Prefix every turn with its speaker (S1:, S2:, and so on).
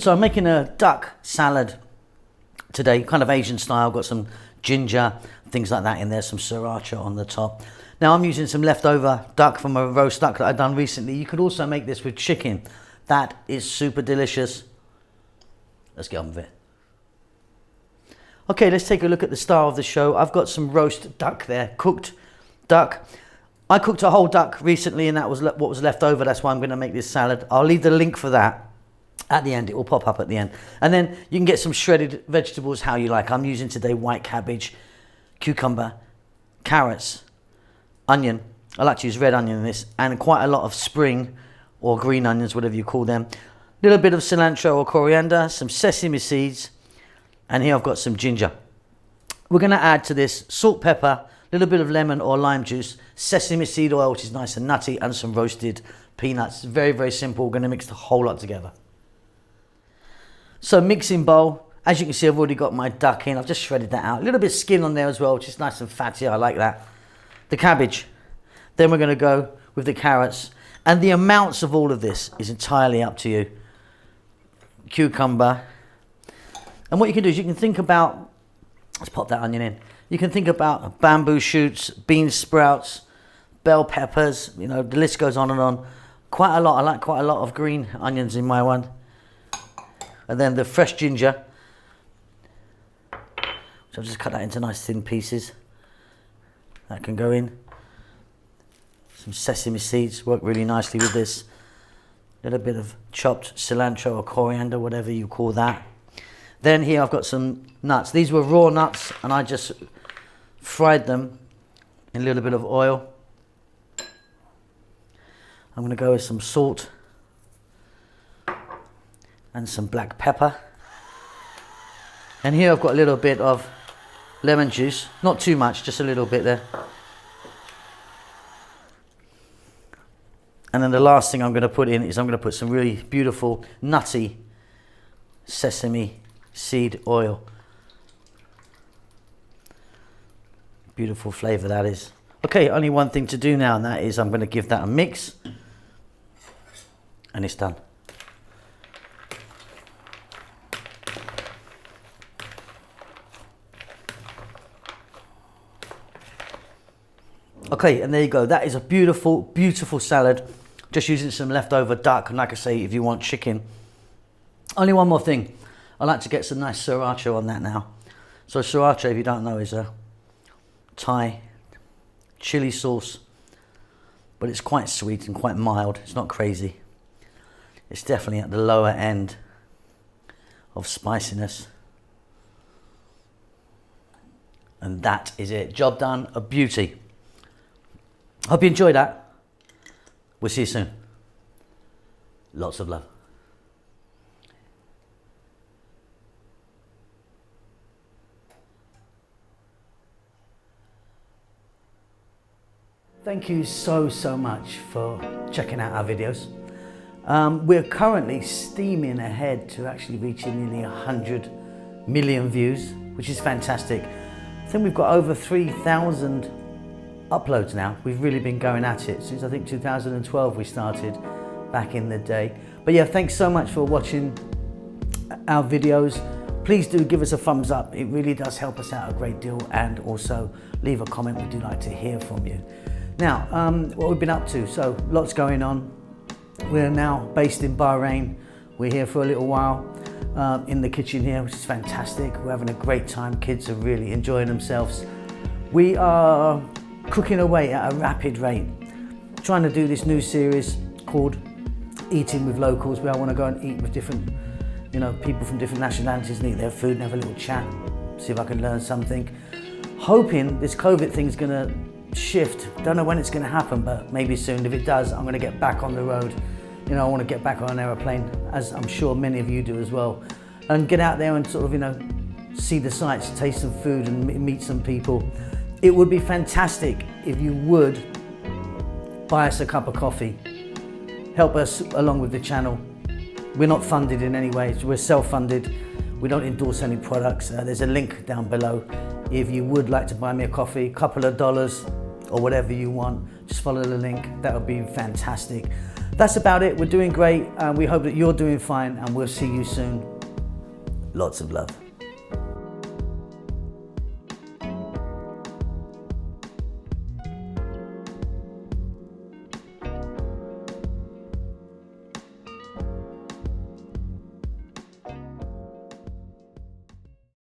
S1: So I'm making a duck salad today, kind of Asian style. Got some ginger, things like that in there, some sriracha on the top. Now I'm using some leftover duck from a roast duck that I've done recently. You could also make this with chicken. That is super delicious. Let's get on with it. Okay, let's take a look at the star of the show. I've got some roast duck there, cooked duck. I cooked a whole duck recently and that was what was left over. That's why I'm going to make this salad. I'll leave the link for that at the end. It will pop up at the end. And then you can get some shredded vegetables how you like. I'm using today white cabbage, cucumber, carrots, onion. I like to use red onion in this, and quite a lot of spring or green onions, whatever you call them. A little bit of cilantro or coriander, some sesame seeds, and here I've got some ginger. We're going to add to this salt, pepper, a little bit of lemon or lime juice, sesame seed oil, which is nice and nutty, and some roasted peanuts. Very, very simple. We're going to mix the whole lot together. So mixing bowl. As you can see, I've already got my duck in. I've just shredded that out. A little bit of skin on there as well, which is nice and fatty. I like that. The cabbage. Then we're going to go with the carrots. And the amounts of all of this is entirely up to you. Cucumber. And what you can do is you can think about, let's pop that onion in. You can think about bamboo shoots, bean sprouts, bell peppers, you know, the list goes on and on. Quite a lot. I like quite a lot of green onions in my one. And then the fresh ginger. So I'll just cut that into nice thin pieces. That can go in. Some sesame seeds work really nicely with this. A little bit of chopped cilantro or coriander, whatever you call that. Then here I've got some nuts. These were raw nuts and I just fried them in a little bit of oil. I'm going to go with some salt and some black pepper. And here I've got a little bit of lemon juice. Not too much, just a little bit there. And then the last thing I'm going to put in is I'm going to put some really beautiful, nutty sesame seed oil. Beautiful flavour that is. Okay, only one thing to do now, and that is I'm going to give that a mix. And it's done. Okay, and there you go. That is a beautiful, beautiful salad. Just using some leftover duck, and like I say, if you want chicken. Only one more thing. I like to get some nice sriracha on that now. So sriracha, if you don't know, is a Thai chili sauce, but it's quite sweet and quite mild. It's not crazy. It's definitely at the lower end of spiciness. And that is it. Job done. A beauty. Hope you enjoyed that. We'll see you soon. Lots of love. Thank you so much for checking out our videos. We're currently steaming ahead to actually reaching nearly 100 million views, which is fantastic. I think we've got over 3,000 uploads now. We've really been going at it since I think 2012 we started back in the day. But yeah, thanks so much for watching our videos. Please do give us a thumbs up. It really does help us out a great deal, and also leave a comment. We do like to hear from you. Now, what we've been up to, so lots going on. We're now based in Bahrain. We're here for a little while in the kitchen here, which is fantastic. We're having a great time. Kids are really enjoying themselves. We are cooking away at a rapid rate, trying to do this new series called Eating with Locals, where I want to go and eat with different, you know, people from different nationalities and eat their food and have a little chat, see if I can learn something. Hoping this COVID thing's gonna shift. Don't know when it's gonna happen, but maybe soon. If it does, I'm gonna get back on the road. You know, I want to get back on an aeroplane, as I'm sure many of you do as well, and get out there and sort of, you know, see the sights, taste some food and meet some people. It would be fantastic if you would buy us a cup of coffee. Help us along with the channel. We're not funded in any way, we're self-funded. We don't endorse any products. There's a link down below. If you would like to buy me a coffee, a couple of dollars or whatever you want, just follow the link. That would be fantastic. That's about it. We're doing great. We hope that you're doing fine, and we'll see you soon. Lots of love.